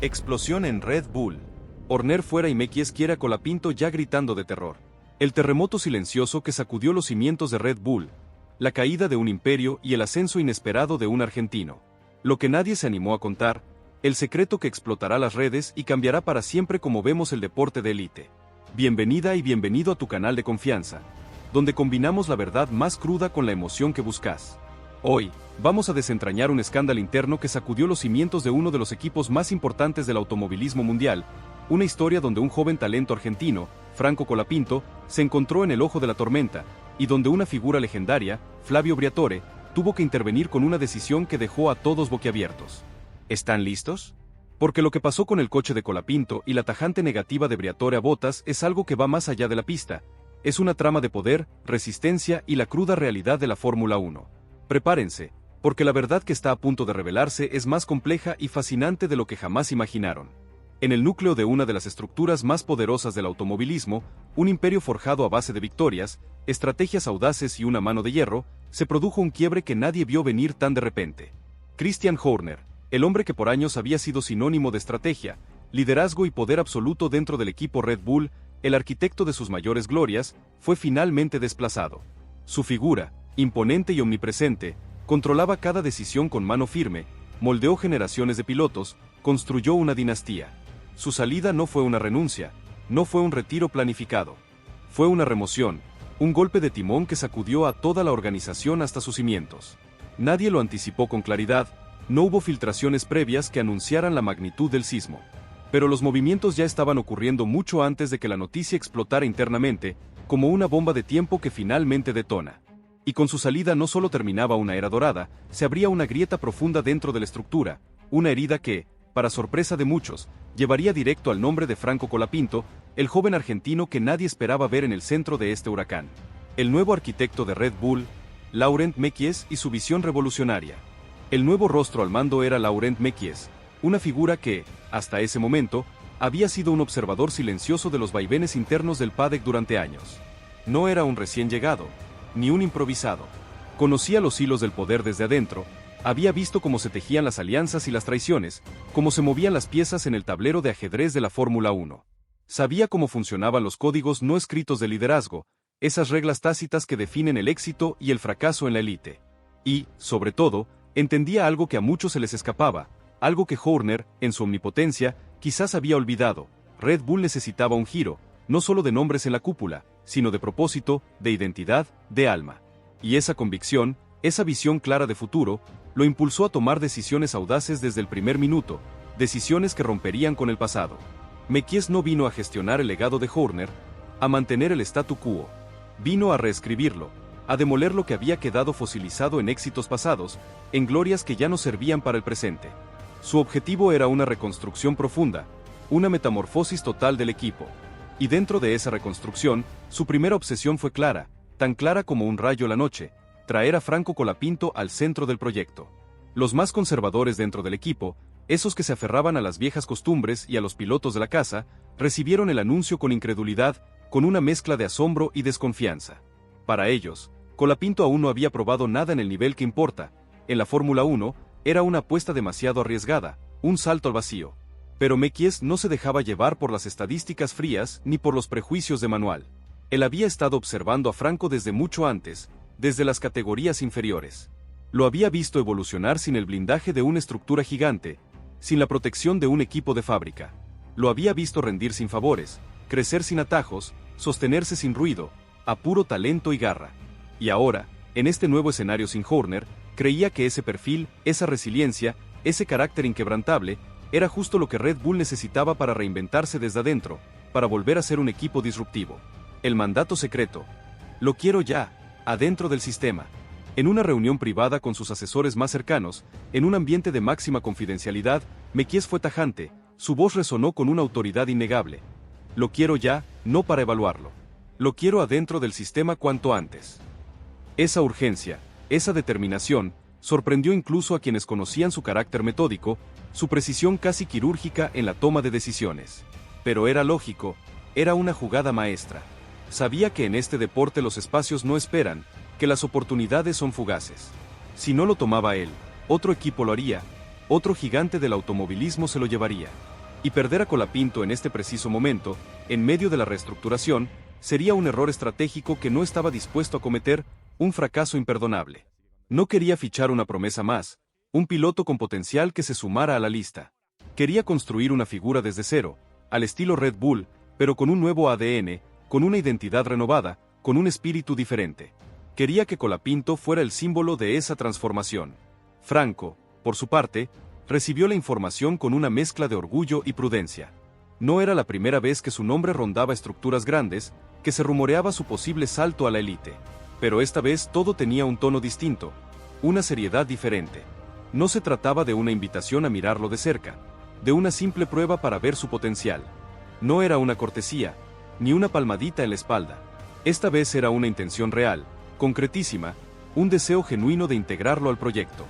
Explosión en Red Bull. Horner fuera y Mekies quiere a Colapinto ya gritando de terror. El terremoto silencioso que sacudió los cimientos de Red Bull, la caída de un imperio y el ascenso inesperado de un argentino. Lo que nadie se animó a contar, el secreto que explotará las redes y cambiará para siempre como vemos el deporte de élite. Bienvenida y bienvenido a tu canal de confianza, donde combinamos la verdad más cruda con la emoción que buscas. Hoy, vamos a desentrañar un escándalo interno que sacudió los cimientos de uno de los equipos más importantes del automovilismo mundial, una historia donde un joven talento argentino, Franco Colapinto, se encontró en el ojo de la tormenta, y donde una figura legendaria, Flavio Briatore, tuvo que intervenir con una decisión que dejó a todos boquiabiertos. ¿Están listos? Porque lo que pasó con el coche de Colapinto y la tajante negativa de Briatore a Bottas es algo que va más allá de la pista. Es una trama de poder, resistencia y la cruda realidad de la Fórmula 1. Prepárense, porque la verdad que está a punto de revelarse es más compleja y fascinante de lo que jamás imaginaron. En el núcleo de una de las estructuras más poderosas del automovilismo, un imperio forjado a base de victorias, estrategias audaces y una mano de hierro, se produjo un quiebre que nadie vio venir tan de repente. Christian Horner, el hombre que por años había sido sinónimo de estrategia, liderazgo y poder absoluto dentro del equipo Red Bull, el arquitecto de sus mayores glorias, fue finalmente desplazado. Su figura, imponente y omnipresente, controlaba cada decisión con mano firme, moldeó generaciones de pilotos, construyó una dinastía. Su salida no fue una renuncia, no fue un retiro planificado. Fue una remoción, un golpe de timón que sacudió a toda la organización hasta sus cimientos. Nadie lo anticipó con claridad, no hubo filtraciones previas que anunciaran la magnitud del sismo. Pero los movimientos ya estaban ocurriendo mucho antes de que la noticia explotara internamente, como una bomba de tiempo que finalmente detona. Y con su salida no solo terminaba una era dorada, se abría una grieta profunda dentro de la estructura, una herida que, para sorpresa de muchos, llevaría directo al nombre de Franco Colapinto, el joven argentino que nadie esperaba ver en el centro de este huracán. El nuevo arquitecto de Red Bull, Laurent Mekies, y su visión revolucionaria. El nuevo rostro al mando era Laurent Mekies, una figura que, hasta ese momento, había sido un observador silencioso de los vaivenes internos del paddock durante años. No era un recién llegado, ni un improvisado. Conocía los hilos del poder desde adentro, había visto cómo se tejían las alianzas y las traiciones, cómo se movían las piezas en el tablero de ajedrez de la Fórmula 1. Sabía cómo funcionaban los códigos no escritos de liderazgo, esas reglas tácitas que definen el éxito y el fracaso en la élite. Y, sobre todo, entendía algo que a muchos se les escapaba, algo que Horner, en su omnipotencia, quizás había olvidado. Red Bull necesitaba un giro, no solo de nombres en la cúpula, sino de propósito, de identidad, de alma. Y esa convicción, esa visión clara de futuro, lo impulsó a tomar decisiones audaces desde el primer minuto, decisiones que romperían con el pasado. Mekies no vino a gestionar el legado de Horner, a mantener el statu quo. Vino a reescribirlo, a demoler lo que había quedado fosilizado en éxitos pasados, en glorias que ya no servían para el presente. Su objetivo era una reconstrucción profunda, una metamorfosis total del equipo. Y dentro de esa reconstrucción, su primera obsesión fue clara, tan clara como un rayo la noche: traer a Franco Colapinto al centro del proyecto. Los más conservadores dentro del equipo, esos que se aferraban a las viejas costumbres y a los pilotos de la casa, recibieron el anuncio con incredulidad, con una mezcla de asombro y desconfianza. Para ellos, Colapinto aún no había probado nada en el nivel que importa. En la Fórmula 1, era una apuesta demasiado arriesgada, un salto al vacío. Pero Mekies no se dejaba llevar por las estadísticas frías ni por los prejuicios de manual. Él había estado observando a Franco desde mucho antes, desde las categorías inferiores. Lo había visto evolucionar sin el blindaje de una estructura gigante, sin la protección de un equipo de fábrica. Lo había visto rendir sin favores, crecer sin atajos, sostenerse sin ruido, a puro talento y garra. Y ahora, en este nuevo escenario sin Horner, creía que ese perfil, esa resiliencia, ese carácter inquebrantable, era justo lo que Red Bull necesitaba para reinventarse desde adentro, para volver a ser un equipo disruptivo. El mandato secreto. Lo quiero ya, adentro del sistema. En una reunión privada con sus asesores más cercanos, en un ambiente de máxima confidencialidad, Mekies fue tajante, su voz resonó con una autoridad innegable. Lo quiero ya, no para evaluarlo. Lo quiero adentro del sistema cuanto antes. Esa urgencia, esa determinación, sorprendió incluso a quienes conocían su carácter metódico, su precisión casi quirúrgica en la toma de decisiones. Pero era lógico, era una jugada maestra. Sabía que en este deporte los espacios no esperan, que las oportunidades son fugaces. Si no lo tomaba él, otro equipo lo haría, otro gigante del automovilismo se lo llevaría. Y perder a Colapinto en este preciso momento, en medio de la reestructuración, sería un error estratégico que no estaba dispuesto a cometer, un fracaso imperdonable. No quería fichar una promesa más, un piloto con potencial que se sumara a la lista. Quería construir una figura desde cero, al estilo Red Bull, pero con un nuevo ADN, con una identidad renovada, con un espíritu diferente. Quería que Colapinto fuera el símbolo de esa transformación. Franco, por su parte, recibió la información con una mezcla de orgullo y prudencia. No era la primera vez que su nombre rondaba estructuras grandes, que se rumoreaba su posible salto a la élite. Pero esta vez todo tenía un tono distinto, una seriedad diferente. No se trataba de una invitación a mirarlo de cerca, de una simple prueba para ver su potencial. No era una cortesía, ni una palmadita en la espalda. Esta vez era una intención real, concretísima, un deseo genuino de integrarlo al proyecto.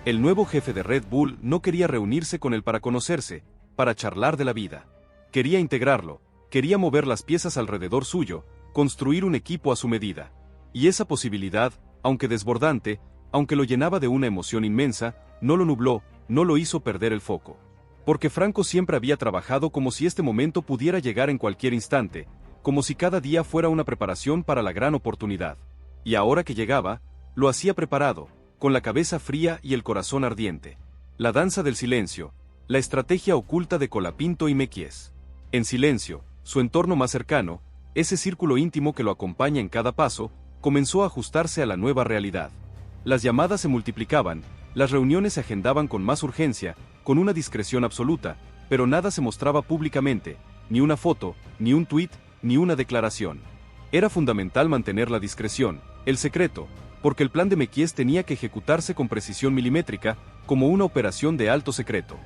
El nuevo jefe de Red Bull no quería reunirse con él para conocerse, para charlar de la vida. Quería integrarlo, quería mover las piezas alrededor suyo, construir un equipo a su medida. Y esa posibilidad, aunque desbordante, aunque lo llenaba de una emoción inmensa, no lo nubló, no lo hizo perder el foco. Porque Franco siempre había trabajado como si este momento pudiera llegar en cualquier instante, como si cada día fuera una preparación para la gran oportunidad. Y ahora que llegaba, lo hacía preparado, con la cabeza fría y el corazón ardiente. La danza del silencio, la estrategia oculta de Colapinto y Mekies. En silencio, su entorno más cercano, ese círculo íntimo que lo acompaña en cada paso, comenzó a ajustarse a la nueva realidad. Las llamadas se multiplicaban, las reuniones se agendaban con más urgencia, con una discreción absoluta, pero nada se mostraba públicamente, ni una foto, ni un tuit, ni una declaración. Era fundamental mantener la discreción, el secreto, porque el plan de Mekies tenía que ejecutarse con precisión milimétrica, como una operación de alto secreto.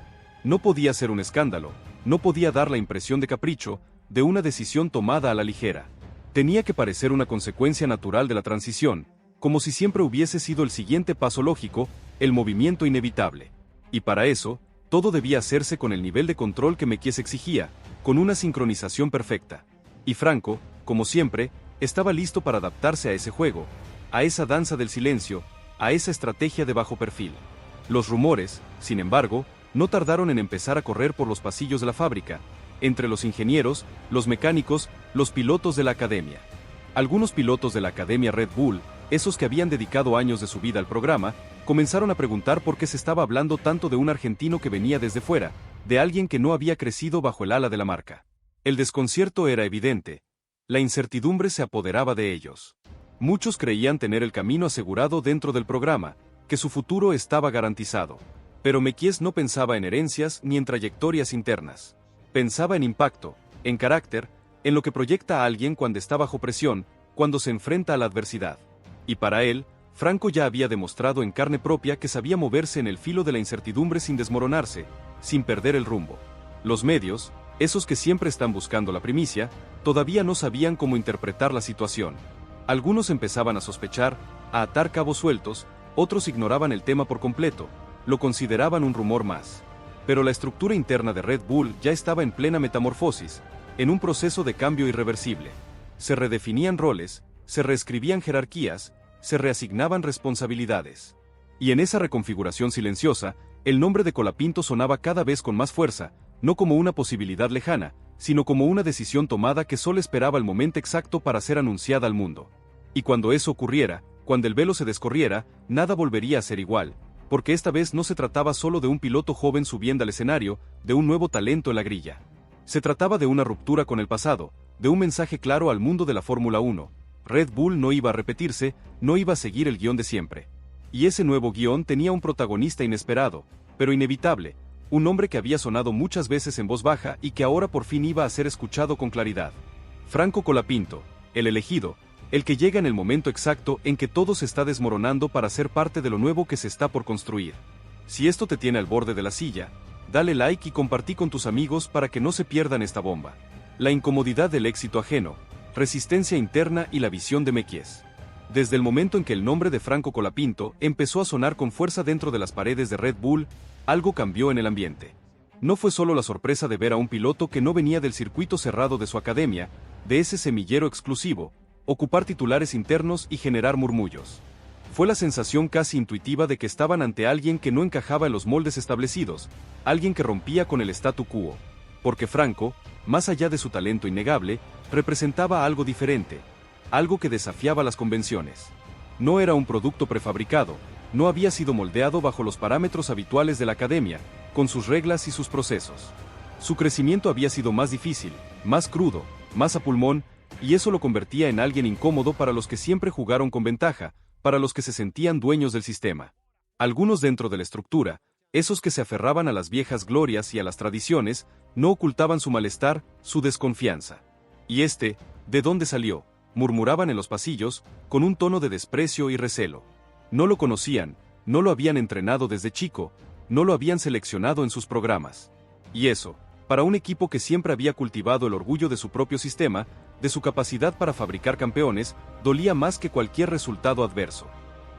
No podía ser un escándalo, no podía dar la impresión de capricho, de una decisión tomada a la ligera. Tenía que parecer una consecuencia natural de la transición, como si siempre hubiese sido el siguiente paso lógico, el movimiento inevitable. Y para eso, todo debía hacerse con el nivel de control que Mekies exigía, con una sincronización perfecta. Y Franco, como siempre, estaba listo para adaptarse a ese juego, a esa danza del silencio, a esa estrategia de bajo perfil. Los rumores, sin embargo, no tardaron en empezar a correr por los pasillos de la fábrica, entre los ingenieros, los mecánicos, los pilotos de la academia. Algunos pilotos de la academia Red Bull, esos que habían dedicado años de su vida al programa, comenzaron a preguntar por qué se estaba hablando tanto de un argentino que venía desde fuera, de alguien que no había crecido bajo el ala de la marca. El desconcierto era evidente. La incertidumbre se apoderaba de ellos. Muchos creían tener el camino asegurado dentro del programa, que su futuro estaba garantizado. Pero Mekies no pensaba en herencias ni en trayectorias internas. Pensaba en impacto, en carácter, en lo que proyecta a alguien cuando está bajo presión, cuando se enfrenta a la adversidad. Y para él, Franco ya había demostrado en carne propia que sabía moverse en el filo de la incertidumbre sin desmoronarse, sin perder el rumbo. Los medios, esos que siempre están buscando la primicia, todavía no sabían cómo interpretar la situación. Algunos empezaban a sospechar, a atar cabos sueltos, otros ignoraban el tema por completo, lo consideraban un rumor más. Pero la estructura interna de Red Bull ya estaba en plena metamorfosis, en un proceso de cambio irreversible. Se redefinían roles, se reescribían jerarquías, se reasignaban responsabilidades. Y en esa reconfiguración silenciosa, el nombre de Colapinto sonaba cada vez con más fuerza, no como una posibilidad lejana, sino como una decisión tomada que solo esperaba el momento exacto para ser anunciada al mundo. Y cuando eso ocurriera, cuando el velo se descorriera, nada volvería a ser igual, porque esta vez no se trataba solo de un piloto joven subiendo al escenario, de un nuevo talento en la grilla. Se trataba de una ruptura con el pasado, de un mensaje claro al mundo de la Fórmula 1. Red Bull no iba a repetirse, no iba a seguir el guión de siempre. Y ese nuevo guión tenía un protagonista inesperado, pero inevitable, un hombre que había sonado muchas veces en voz baja y que ahora por fin iba a ser escuchado con claridad. Franco Colapinto, el elegido, el que llega en el momento exacto en que todo se está desmoronando para ser parte de lo nuevo que se está por construir. Si esto te tiene al borde de la silla, dale like y compartí con tus amigos para que no se pierdan esta bomba. La incomodidad del éxito ajeno, resistencia interna y la visión de Mekies. Desde el momento en que el nombre de Franco Colapinto empezó a sonar con fuerza dentro de las paredes de Red Bull, algo cambió en el ambiente. No fue solo la sorpresa de ver a un piloto que no venía del circuito cerrado de su academia, de ese semillero exclusivo, ocupar titulares internos y generar murmullos. Fue la sensación casi intuitiva de que estaban ante alguien que no encajaba en los moldes establecidos, alguien que rompía con el statu quo. Porque Franco, más allá de su talento innegable, representaba algo diferente, algo que desafiaba las convenciones. No era un producto prefabricado, no había sido moldeado bajo los parámetros habituales de la academia, con sus reglas y sus procesos. Su crecimiento había sido más difícil, más crudo, más a pulmón, y eso lo convertía en alguien incómodo para los que siempre jugaron con ventaja, para los que se sentían dueños del sistema. Algunos dentro de la estructura, esos que se aferraban a las viejas glorias y a las tradiciones, no ocultaban su malestar, su desconfianza. ¿Y de dónde salió?, murmuraban en los pasillos, con un tono de desprecio y recelo. No lo conocían, no lo habían entrenado desde chico, no lo habían seleccionado en sus programas. Y eso, para un equipo que siempre había cultivado el orgullo de su propio sistema, de su capacidad para fabricar campeones, dolía más que cualquier resultado adverso.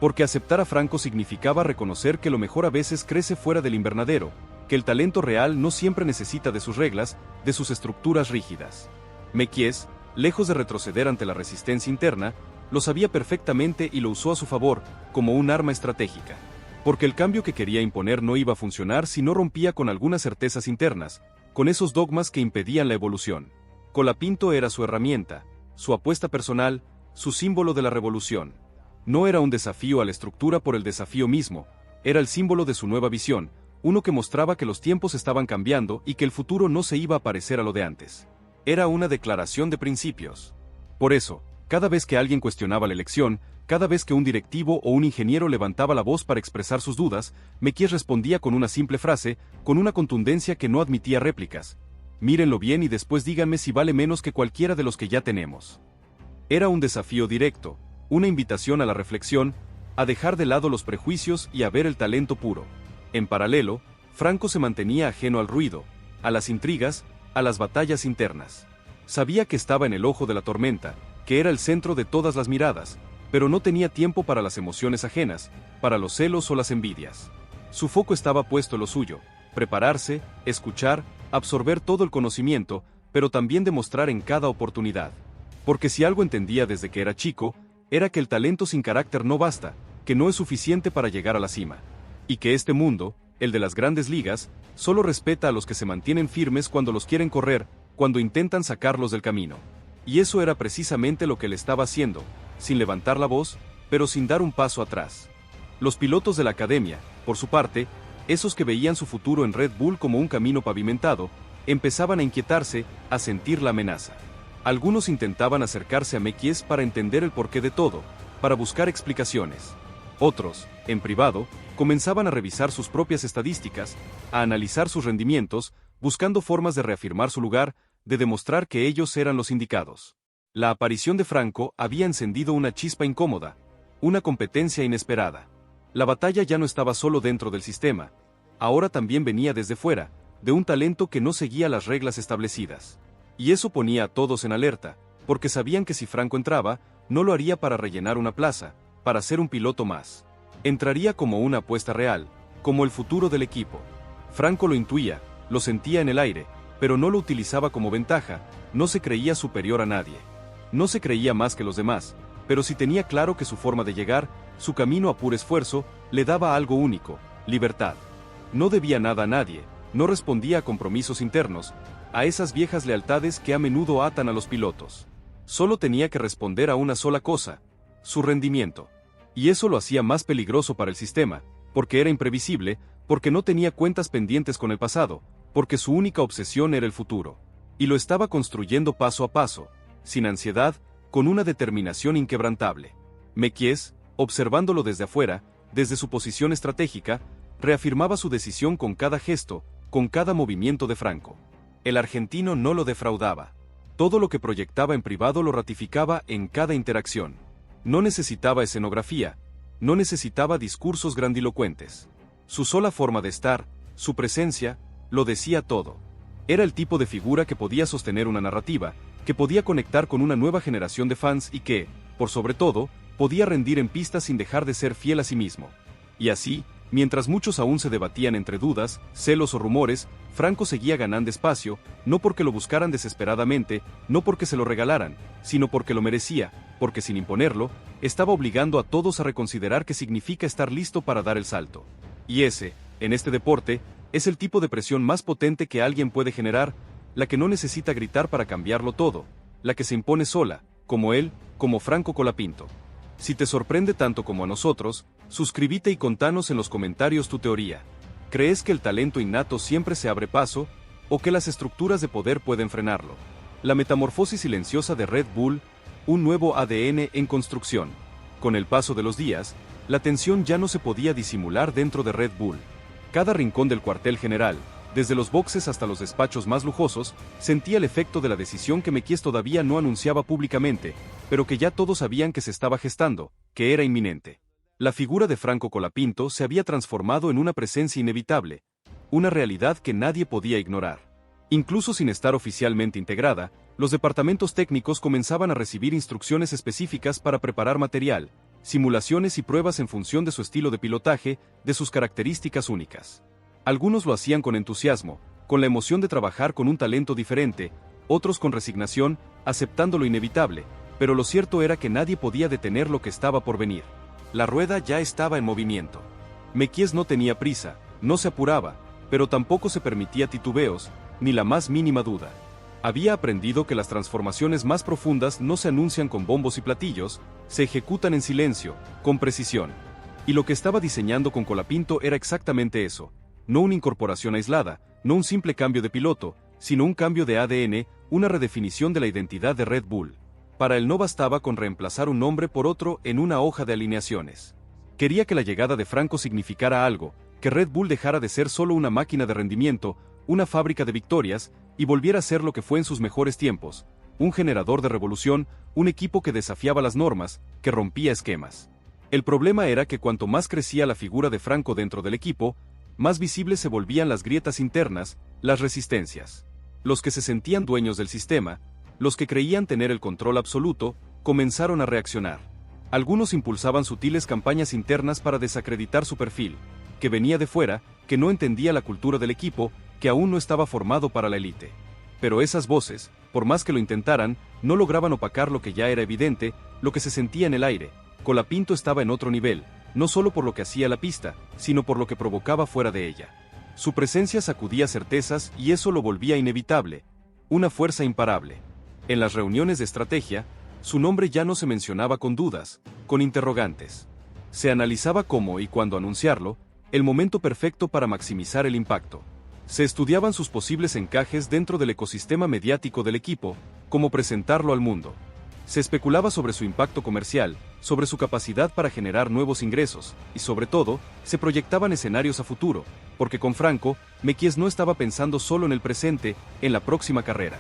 Porque aceptar a Franco significaba reconocer que lo mejor a veces crece fuera del invernadero, que el talento real no siempre necesita de sus reglas, de sus estructuras rígidas. Mekies, lejos de retroceder ante la resistencia interna, lo sabía perfectamente y lo usó a su favor, como un arma estratégica. Porque el cambio que quería imponer no iba a funcionar si no rompía con algunas certezas internas, con esos dogmas que impedían la evolución. Colapinto era su herramienta, su apuesta personal, su símbolo de la revolución. No era un desafío a la estructura por el desafío mismo, era el símbolo de su nueva visión, uno que mostraba que los tiempos estaban cambiando y que el futuro no se iba a parecer a lo de antes. Era una declaración de principios. Por eso, cada vez que alguien cuestionaba la elección, cada vez que un directivo o un ingeniero levantaba la voz para expresar sus dudas, Mekies respondía con una simple frase, con una contundencia que no admitía réplicas. Mírenlo bien y después díganme si vale menos que cualquiera de los que ya tenemos. Era un desafío directo, una invitación a la reflexión, a dejar de lado los prejuicios y a ver el talento puro. En paralelo, Franco se mantenía ajeno al ruido, a las intrigas, a las batallas internas. Sabía que estaba en el ojo de la tormenta, que era el centro de todas las miradas, pero no tenía tiempo para las emociones ajenas, para los celos o las envidias. Su foco estaba puesto en lo suyo, prepararse, escuchar, absorber todo el conocimiento, pero también demostrar en cada oportunidad. Porque si algo entendía desde que era chico, era que el talento sin carácter no basta, que no es suficiente para llegar a la cima. Y que este mundo, el de las grandes ligas, solo respeta a los que se mantienen firmes cuando los quieren correr, cuando intentan sacarlos del camino. Y eso era precisamente lo que él estaba haciendo, sin levantar la voz, pero sin dar un paso atrás. Los pilotos de la academia, por su parte, esos que veían su futuro en Red Bull como un camino pavimentado, empezaban a inquietarse, a sentir la amenaza. Algunos intentaban acercarse a Mekies para entender el porqué de todo, para buscar explicaciones. Otros, en privado, comenzaban a revisar sus propias estadísticas, a analizar sus rendimientos, buscando formas de reafirmar su lugar, de demostrar que ellos eran los indicados. La aparición de Franco había encendido una chispa incómoda, una competencia inesperada. La batalla ya no estaba solo dentro del sistema, ahora también venía desde fuera, de un talento que no seguía las reglas establecidas. Y eso ponía a todos en alerta, porque sabían que si Franco entraba, no lo haría para rellenar una plaza, para ser un piloto más. Entraría como una apuesta real, como el futuro del equipo. Franco lo intuía, lo sentía en el aire, pero no lo utilizaba como ventaja, no se creía superior a nadie. No se creía más que los demás, pero sí tenía claro que su forma de llegar, su camino a puro esfuerzo, le daba algo único, libertad. No debía nada a nadie, no respondía a compromisos internos, a esas viejas lealtades que a menudo atan a los pilotos. Solo tenía que responder a una sola cosa, su rendimiento. Y eso lo hacía más peligroso para el sistema, porque era imprevisible, porque no tenía cuentas pendientes con el pasado, porque su única obsesión era el futuro. Y lo estaba construyendo paso a paso, sin ansiedad, con una determinación inquebrantable. Mekies, observándolo desde afuera, desde su posición estratégica, reafirmaba su decisión con cada gesto, con cada movimiento de Franco. El argentino no lo defraudaba. Todo lo que proyectaba en privado lo ratificaba en cada interacción. No necesitaba escenografía, no necesitaba discursos grandilocuentes. Su sola forma de estar, su presencia, lo decía todo. Era el tipo de figura que podía sostener una narrativa, que podía conectar con una nueva generación de fans y que, por sobre todo, podía rendir en pista sin dejar de ser fiel a sí mismo. Y así, mientras muchos aún se debatían entre dudas, celos o rumores, Franco seguía ganando espacio, no porque lo buscaran desesperadamente, no porque se lo regalaran, sino porque lo merecía, porque sin imponerlo, estaba obligando a todos a reconsiderar qué significa estar listo para dar el salto. Y ese, en este deporte, es el tipo de presión más potente que alguien puede generar, la que no necesita gritar para cambiarlo todo, la que se impone sola, como él, como Franco Colapinto. Si te sorprende tanto como a nosotros, suscríbete y contanos en los comentarios tu teoría. ¿Crees que el talento innato siempre se abre paso, o que las estructuras de poder pueden frenarlo? La metamorfosis silenciosa de Red Bull, un nuevo ADN en construcción. Con el paso de los días, la tensión ya no se podía disimular dentro de Red Bull. Cada rincón del cuartel general, desde los boxes hasta los despachos más lujosos, sentía el efecto de la decisión que Mekies todavía no anunciaba públicamente, pero que ya todos sabían que se estaba gestando, que era inminente. La figura de Franco Colapinto se había transformado en una presencia inevitable, una realidad que nadie podía ignorar. Incluso sin estar oficialmente integrada, los departamentos técnicos comenzaban a recibir instrucciones específicas para preparar material, simulaciones y pruebas en función de su estilo de pilotaje, de sus características únicas. Algunos lo hacían con entusiasmo, con la emoción de trabajar con un talento diferente, otros con resignación, aceptando lo inevitable, pero lo cierto era que nadie podía detener lo que estaba por venir. La rueda ya estaba en movimiento. Mekies no tenía prisa, no se apuraba, pero tampoco se permitía titubeos, ni la más mínima duda. Había aprendido que las transformaciones más profundas no se anuncian con bombos y platillos, se ejecutan en silencio, con precisión. Y lo que estaba diseñando con Colapinto era exactamente eso. No una incorporación aislada, no un simple cambio de piloto, sino un cambio de ADN, una redefinición de la identidad de Red Bull. Para él no bastaba con reemplazar un nombre por otro en una hoja de alineaciones. Quería que la llegada de Franco significara algo, que Red Bull dejara de ser solo una máquina de rendimiento, una fábrica de victorias, y volviera a ser lo que fue en sus mejores tiempos, un generador de revolución, un equipo que desafiaba las normas, que rompía esquemas. El problema era que cuanto más crecía la figura de Franco dentro del equipo, más visibles se volvían las grietas internas, las resistencias. Los que se sentían dueños del sistema, los que creían tener el control absoluto, comenzaron a reaccionar. Algunos impulsaban sutiles campañas internas para desacreditar su perfil, que venía de fuera, que no entendía la cultura del equipo, que aún no estaba formado para la élite. Pero esas voces, por más que lo intentaran, no lograban opacar lo que ya era evidente, lo que se sentía en el aire. Colapinto estaba en otro nivel, no solo por lo que hacía la pista, sino por lo que provocaba fuera de ella. Su presencia sacudía certezas y eso lo volvía inevitable, una fuerza imparable. En las reuniones de estrategia, su nombre ya no se mencionaba con dudas, con interrogantes. Se analizaba cómo y cuándo anunciarlo, el momento perfecto para maximizar el impacto. Se estudiaban sus posibles encajes dentro del ecosistema mediático del equipo, cómo presentarlo al mundo. Se especulaba sobre su impacto comercial, sobre su capacidad para generar nuevos ingresos, y sobre todo, se proyectaban escenarios a futuro, porque con Franco, Mekies no estaba pensando solo en el presente, en la próxima carrera.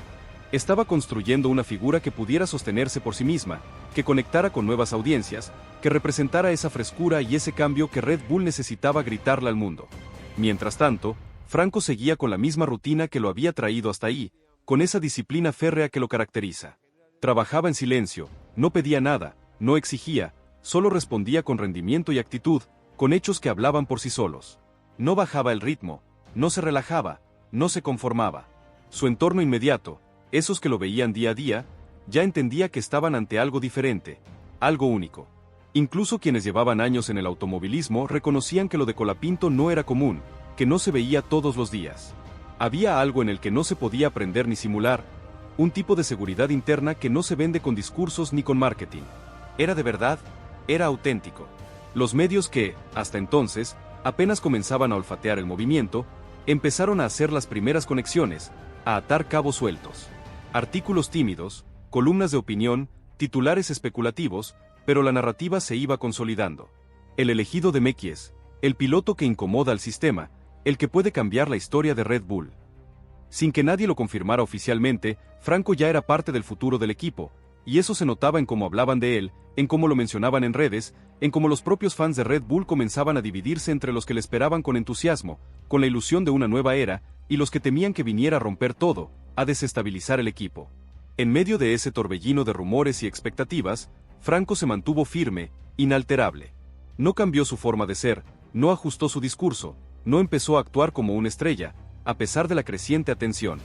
Estaba construyendo una figura que pudiera sostenerse por sí misma, que conectara con nuevas audiencias, que representara esa frescura y ese cambio que Red Bull necesitaba gritarle al mundo. Mientras tanto, Franco seguía con la misma rutina que lo había traído hasta ahí, con esa disciplina férrea que lo caracteriza. Trabajaba en silencio, no pedía nada, no exigía, solo respondía con rendimiento y actitud, con hechos que hablaban por sí solos. No bajaba el ritmo, no se relajaba, no se conformaba. Su entorno inmediato, esos que lo veían día a día, ya entendía que estaban ante algo diferente, algo único. Incluso quienes llevaban años en el automovilismo reconocían que lo de Colapinto no era común, que no se veía todos los días. Había algo en el que no se podía aprender ni simular, un tipo de seguridad interna que no se vende con discursos ni con marketing. Era de verdad, era auténtico. Los medios que, hasta entonces, apenas comenzaban a olfatear el movimiento, empezaron a hacer las primeras conexiones, a atar cabos sueltos. Artículos tímidos, columnas de opinión, titulares especulativos, pero la narrativa se iba consolidando. El elegido de Mekies, el piloto que incomoda al sistema, el que puede cambiar la historia de Red Bull. Sin que nadie lo confirmara oficialmente, Franco ya era parte del futuro del equipo, y eso se notaba en cómo hablaban de él, en cómo lo mencionaban en redes, en cómo los propios fans de Red Bull comenzaban a dividirse entre los que le esperaban con entusiasmo, con la ilusión de una nueva era, y los que temían que viniera a romper todo, a desestabilizar el equipo. En medio de ese torbellino de rumores y expectativas, Franco se mantuvo firme, inalterable. No cambió su forma de ser, no ajustó su discurso, no empezó a actuar como una estrella, a pesar de la creciente atención.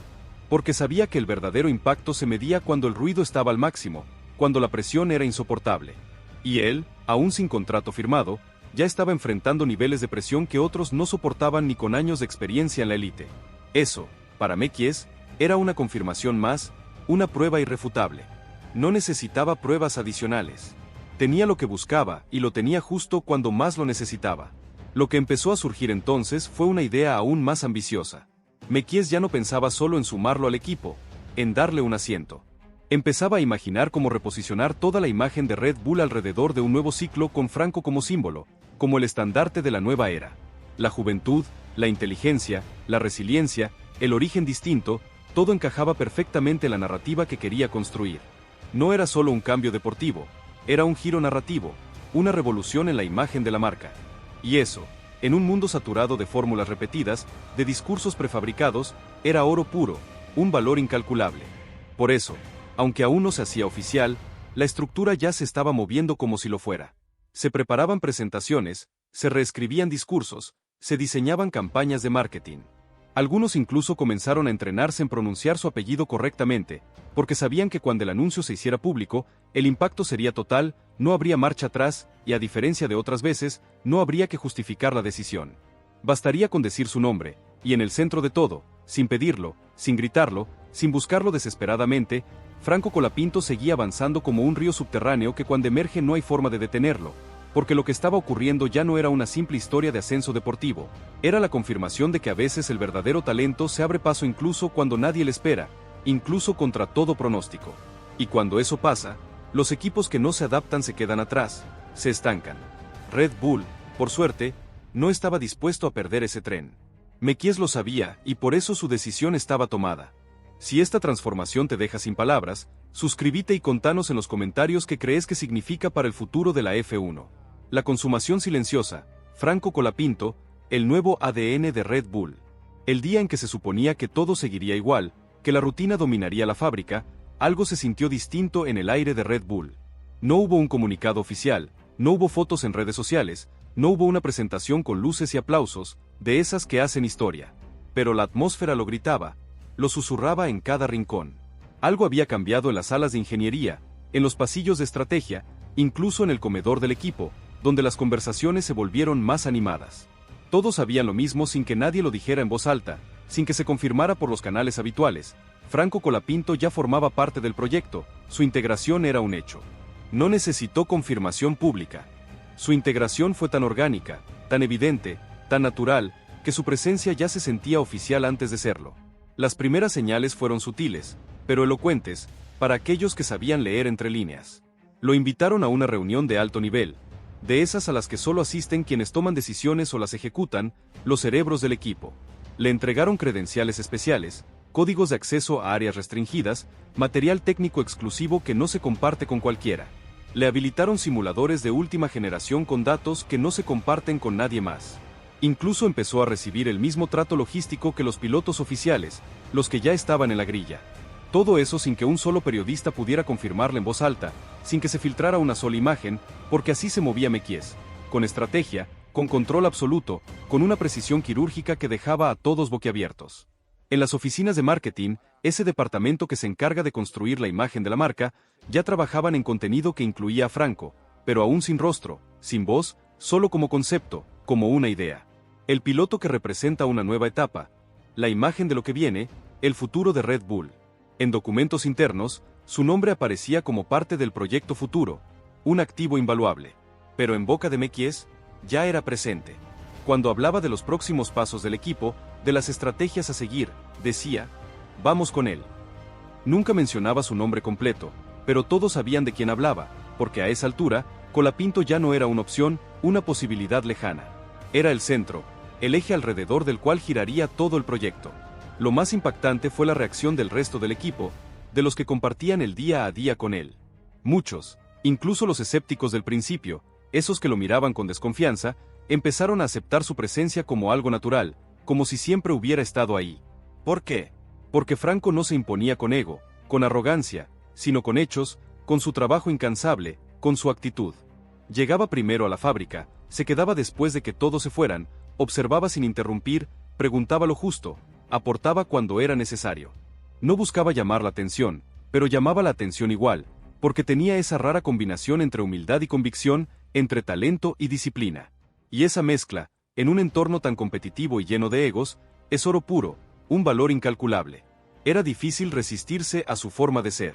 Porque sabía que el verdadero impacto se medía cuando el ruido estaba al máximo, cuando la presión era insoportable. Y él, aún sin contrato firmado, ya estaba enfrentando niveles de presión que otros no soportaban ni con años de experiencia en la élite. Eso, para Mekies, era una confirmación más, una prueba irrefutable. No necesitaba pruebas adicionales. Tenía lo que buscaba, y lo tenía justo cuando más lo necesitaba. Lo que empezó a surgir entonces fue una idea aún más ambiciosa. Mekies ya no pensaba solo en sumarlo al equipo, en darle un asiento. Empezaba a imaginar cómo reposicionar toda la imagen de Red Bull alrededor de un nuevo ciclo con Franco como símbolo, como el estandarte de la nueva era. La juventud, la inteligencia, la resiliencia, el origen distinto, todo encajaba perfectamente en la narrativa que quería construir. No era solo un cambio deportivo, era un giro narrativo, una revolución en la imagen de la marca. Y eso, en un mundo saturado de fórmulas repetidas, de discursos prefabricados, era oro puro, un valor incalculable. Por eso, aunque aún no se hacía oficial, la estructura ya se estaba moviendo como si lo fuera. Se preparaban presentaciones, se reescribían discursos, se diseñaban campañas de marketing. Algunos incluso comenzaron a entrenarse en pronunciar su apellido correctamente, porque sabían que cuando el anuncio se hiciera público, el impacto sería total, no habría marcha atrás, y a diferencia de otras veces, no habría que justificar la decisión. Bastaría con decir su nombre, y en el centro de todo, sin pedirlo, sin gritarlo, sin buscarlo desesperadamente, Franco Colapinto seguía avanzando como un río subterráneo que cuando emerge no hay forma de detenerlo, porque lo que estaba ocurriendo ya no era una simple historia de ascenso deportivo, era la confirmación de que a veces el verdadero talento se abre paso incluso cuando nadie le espera, incluso contra todo pronóstico. Y cuando eso pasa, los equipos que no se adaptan se quedan atrás, se estancan. Red Bull, por suerte, no estaba dispuesto a perder ese tren. Mekies lo sabía, y por eso su decisión estaba tomada. Si esta transformación te deja sin palabras, suscríbete y contanos en los comentarios qué crees que significa para el futuro de la F1. La consumación silenciosa, Franco Colapinto, el nuevo ADN de Red Bull. El día en que se suponía que todo seguiría igual, que la rutina dominaría la fábrica, algo se sintió distinto en el aire de Red Bull. No hubo un comunicado oficial, no hubo fotos en redes sociales, no hubo una presentación con luces y aplausos, de esas que hacen historia. Pero la atmósfera lo gritaba, lo susurraba en cada rincón. Algo había cambiado en las salas de ingeniería, en los pasillos de estrategia, incluso en el comedor del equipo, donde las conversaciones se volvieron más animadas. Todos sabían lo mismo sin que nadie lo dijera en voz alta, sin que se confirmara por los canales habituales. Franco Colapinto ya formaba parte del proyecto, su integración era un hecho. No necesitó confirmación pública. Su integración fue tan orgánica, tan evidente, tan natural, que su presencia ya se sentía oficial antes de serlo. Las primeras señales fueron sutiles, pero elocuentes, para aquellos que sabían leer entre líneas. Lo invitaron a una reunión de alto nivel, de esas a las que solo asisten quienes toman decisiones o las ejecutan, los cerebros del equipo. Le entregaron credenciales especiales, códigos de acceso a áreas restringidas, material técnico exclusivo que no se comparte con cualquiera. Le habilitaron simuladores de última generación con datos que no se comparten con nadie más. Incluso empezó a recibir el mismo trato logístico que los pilotos oficiales, los que ya estaban en la grilla. Todo eso sin que un solo periodista pudiera confirmarle en voz alta, sin que se filtrara una sola imagen, porque así se movía Mekies, con estrategia, con control absoluto, con una precisión quirúrgica que dejaba a todos boquiabiertos. En las oficinas de marketing, ese departamento que se encarga de construir la imagen de la marca, ya trabajaban en contenido que incluía a Franco, pero aún sin rostro, sin voz, solo como concepto, como una idea. El piloto que representa una nueva etapa, la imagen de lo que viene, el futuro de Red Bull. En documentos internos, su nombre aparecía como parte del proyecto futuro, un activo invaluable. Pero en boca de Mekies, ya era presente. Cuando hablaba de los próximos pasos del equipo, de las estrategias a seguir, decía, vamos con él. Nunca mencionaba su nombre completo, pero todos sabían de quién hablaba, porque a esa altura, Colapinto ya no era una opción, una posibilidad lejana. Era el centro, el eje alrededor del cual giraría todo el proyecto. Lo más impactante fue la reacción del resto del equipo, de los que compartían el día a día con él. Muchos, incluso los escépticos del principio, esos que lo miraban con desconfianza, empezaron a aceptar su presencia como algo natural, como si siempre hubiera estado ahí. ¿Por qué? Porque Franco no se imponía con ego, con arrogancia, sino con hechos, con su trabajo incansable, con su actitud. Llegaba primero a la fábrica, se quedaba después de que todos se fueran, observaba sin interrumpir, preguntaba lo justo, aportaba cuando era necesario. No buscaba llamar la atención, pero llamaba la atención igual, porque tenía esa rara combinación entre humildad y convicción, entre talento y disciplina. Y esa mezcla, en un entorno tan competitivo y lleno de egos, es oro puro, un valor incalculable. Era difícil resistirse a su forma de ser.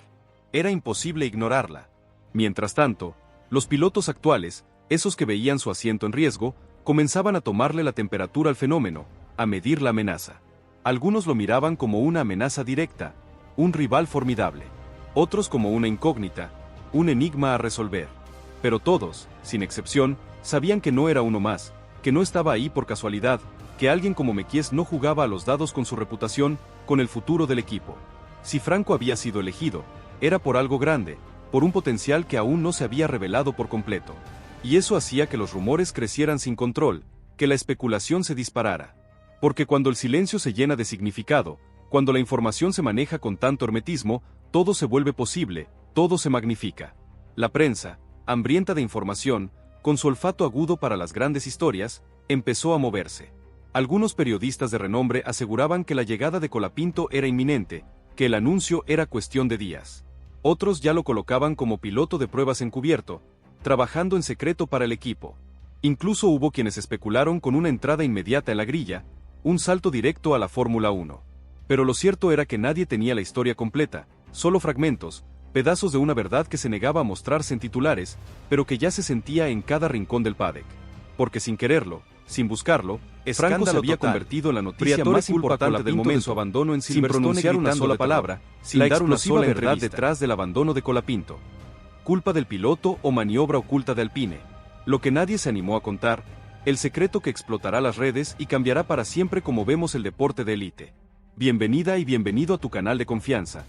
Era imposible ignorarla. Mientras tanto, los pilotos actuales, esos que veían su asiento en riesgo, comenzaban a tomarle la temperatura al fenómeno, a medir la amenaza. Algunos lo miraban como una amenaza directa, un rival formidable. Otros como una incógnita, un enigma a resolver. Pero todos, sin excepción, sabían que no era uno más, que no estaba ahí por casualidad, que alguien como Mekies no jugaba a los dados con su reputación, con el futuro del equipo. Si Franco había sido elegido, era por algo grande, por un potencial que aún no se había revelado por completo. Y eso hacía que los rumores crecieran sin control, que la especulación se disparara. Porque cuando el silencio se llena de significado, cuando la información se maneja con tanto hermetismo, todo se vuelve posible, todo se magnifica. La prensa, hambrienta de información, con su olfato agudo para las grandes historias, empezó a moverse. Algunos periodistas de renombre aseguraban que la llegada de Colapinto era inminente, que el anuncio era cuestión de días. Otros ya lo colocaban como piloto de pruebas encubierto, trabajando en secreto para el equipo. Incluso hubo quienes especularon con una entrada inmediata en la grilla, un salto directo a la Fórmula 1. Pero lo cierto era que nadie tenía la historia completa, solo fragmentos, pedazos de una verdad que se negaba a mostrarse en titulares, pero que ya se sentía en cada rincón del paddock. Porque sin quererlo, sin buscarlo, Franco se había convertido en la noticia más importante del momento, su abandono en Silverstone, sin pronunciar una sola palabra, sin dar una sola verdad detrás del abandono de Colapinto. Culpa del piloto o maniobra oculta de Alpine. Lo que nadie se animó a contar, el secreto que explotará las redes y cambiará para siempre como vemos el deporte de élite. Bienvenida y bienvenido a tu canal de confianza,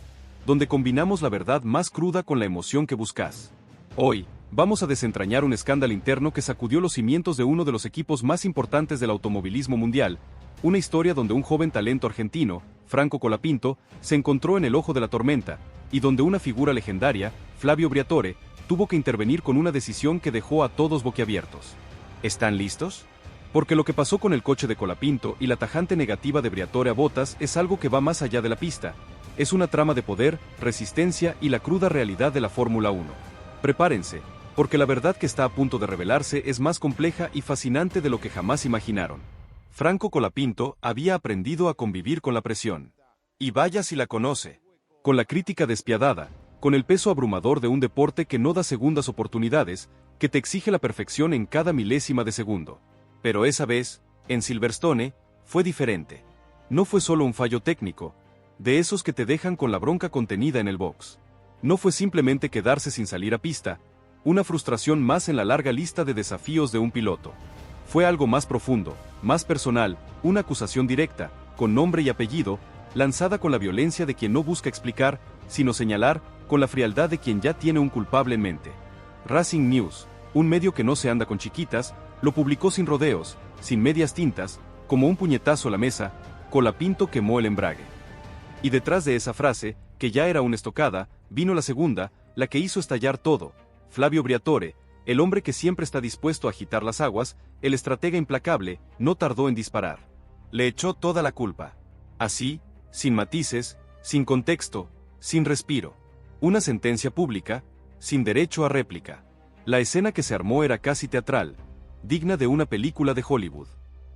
donde combinamos la verdad más cruda con la emoción que buscas. Hoy, vamos a desentrañar un escándalo interno que sacudió los cimientos de uno de los equipos más importantes del automovilismo mundial, una historia donde un joven talento argentino, Franco Colapinto, se encontró en el ojo de la tormenta, y donde una figura legendaria, Flavio Briatore, tuvo que intervenir con una decisión que dejó a todos boquiabiertos. ¿Están listos? Porque lo que pasó con el coche de Colapinto y la tajante negativa de Briatore a Bottas es algo que va más allá de la pista. Es una trama de poder, resistencia y la cruda realidad de la Fórmula 1. Prepárense, porque la verdad que está a punto de revelarse es más compleja y fascinante de lo que jamás imaginaron. Franco Colapinto había aprendido a convivir con la presión. Y vaya si la conoce. Con la crítica despiadada, con el peso abrumador de un deporte que no da segundas oportunidades, que te exige la perfección en cada milésima de segundo. Pero esa vez, en Silverstone, fue diferente. No fue solo un fallo técnico, de esos que te dejan con la bronca contenida en el box. No fue simplemente quedarse sin salir a pista, una frustración más en la larga lista de desafíos de un piloto. Fue algo más profundo, más personal, una acusación directa, con nombre y apellido, lanzada con la violencia de quien no busca explicar, sino señalar, con la frialdad de quien ya tiene un culpable en mente. Racing News, un medio que no se anda con chiquitas, lo publicó sin rodeos, sin medias tintas, como un puñetazo a la mesa, Colapinto quemó el embrague. Y detrás de esa frase, que ya era una estocada, vino la segunda, la que hizo estallar todo. Flavio Briatore, el hombre que siempre está dispuesto a agitar las aguas, el estratega implacable, no tardó en disparar. Le echó toda la culpa. Así, sin matices, sin contexto, sin respiro. Una sentencia pública, sin derecho a réplica. La escena que se armó era casi teatral, digna de una película de Hollywood.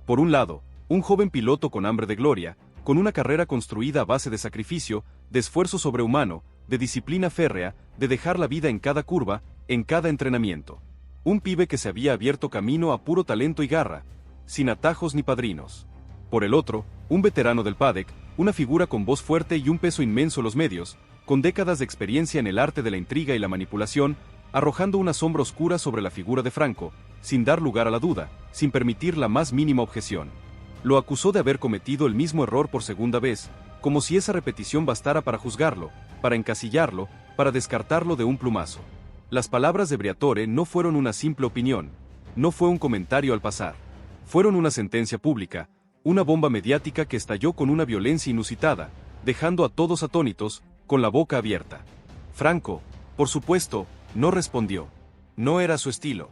Por un lado, un joven piloto con hambre de gloria, con una carrera construida a base de sacrificio, de esfuerzo sobrehumano, de disciplina férrea, de dejar la vida en cada curva, en cada entrenamiento. Un pibe que se había abierto camino a puro talento y garra, sin atajos ni padrinos. Por el otro, un veterano del paddock, una figura con voz fuerte y un peso inmenso en los medios, con décadas de experiencia en el arte de la intriga y la manipulación, arrojando una sombra oscura sobre la figura de Franco, sin dar lugar a la duda, sin permitir la más mínima objeción. Lo acusó de haber cometido el mismo error por segunda vez, como si esa repetición bastara para juzgarlo, para encasillarlo, para descartarlo de un plumazo. Las palabras de Briatore no fueron una simple opinión, no fue un comentario al pasar. Fueron una sentencia pública, una bomba mediática que estalló con una violencia inusitada, dejando a todos atónitos, con la boca abierta. Franco, por supuesto, no respondió. No era su estilo.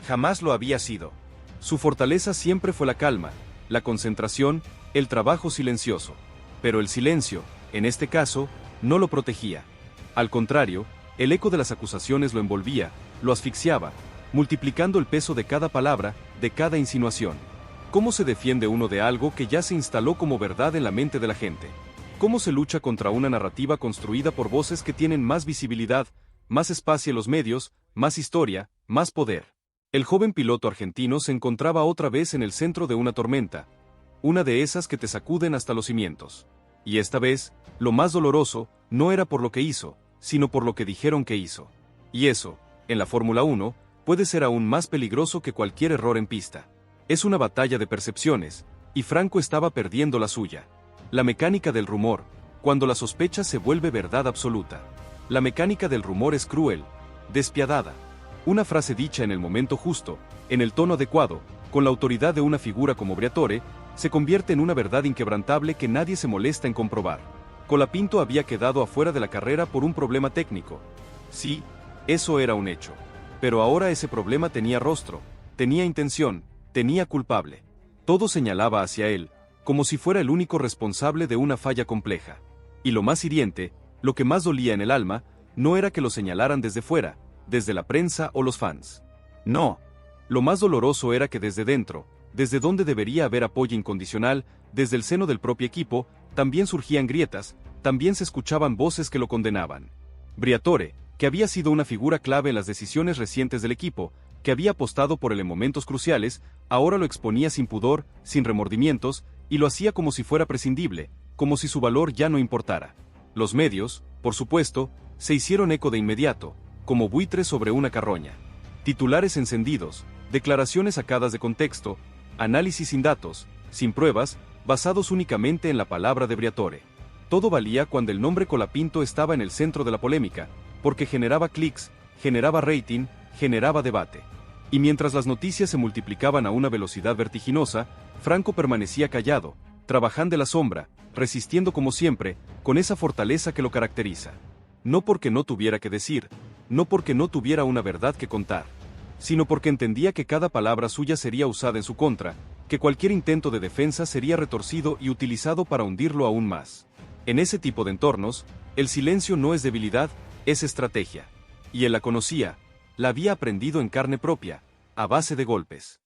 Jamás lo había sido. Su fortaleza siempre fue la calma, la concentración, el trabajo silencioso. Pero el silencio, en este caso, no lo protegía. Al contrario, El eco de las acusaciones lo envolvía, lo asfixiaba, multiplicando el peso de cada palabra, de cada insinuación. ¿Cómo se defiende uno de algo que ya se instaló como verdad en la mente de la gente? ¿Cómo se lucha contra una narrativa construida por voces que tienen más visibilidad, más espacio en los medios, más historia, más poder? El joven piloto argentino se encontraba otra vez en el centro de una tormenta, una de esas que te sacuden hasta los cimientos. Y esta vez, lo más doloroso, no era por lo que hizo, sino por lo que dijeron que hizo. Y eso, en la Fórmula 1, puede ser aún más peligroso que cualquier error en pista. Es una batalla de percepciones, y Franco estaba perdiendo la suya. La mecánica del rumor, cuando la sospecha se vuelve verdad absoluta. La mecánica del rumor es cruel, despiadada. Una frase dicha en el momento justo, en el tono adecuado, con la autoridad de una figura como Briatore, se convierte en una verdad inquebrantable que nadie se molesta en comprobar. Colapinto había quedado afuera de la carrera por un problema técnico. Sí, eso era un hecho. Pero ahora ese problema tenía rostro, tenía intención, tenía culpable. Todo señalaba hacia él, como si fuera el único responsable de una falla compleja. Y lo más hiriente, lo que más dolía en el alma, no era que lo señalaran desde fuera, desde la prensa o los fans. No. Lo más doloroso era que desde dentro, desde donde debería haber apoyo incondicional, desde el seno del propio equipo, también surgían grietas, también se escuchaban voces que lo condenaban. Briatore, que había sido una figura clave en las decisiones recientes del equipo, que había apostado por él en momentos cruciales, ahora lo exponía sin pudor, sin remordimientos, y lo hacía como si fuera prescindible, como si su valor ya no importara. Los medios, por supuesto, se hicieron eco de inmediato, como buitres sobre una carroña. Titulares encendidos, declaraciones sacadas de contexto, análisis sin datos, sin pruebas, basados únicamente en la palabra de Briatore. Todo valía cuando el nombre Colapinto estaba en el centro de la polémica, porque generaba clics, generaba rating, generaba debate. Y mientras las noticias se multiplicaban a una velocidad vertiginosa, Franco permanecía callado, trabajando en la sombra, resistiendo como siempre, con esa fortaleza que lo caracteriza. No porque no tuviera que decir, no porque no tuviera una verdad que contar, sino porque entendía que cada palabra suya sería usada en su contra, que cualquier intento de defensa sería retorcido y utilizado para hundirlo aún más. En ese tipo de entornos, el silencio no es debilidad, es estrategia. Y él la conocía, la había aprendido en carne propia, a base de golpes.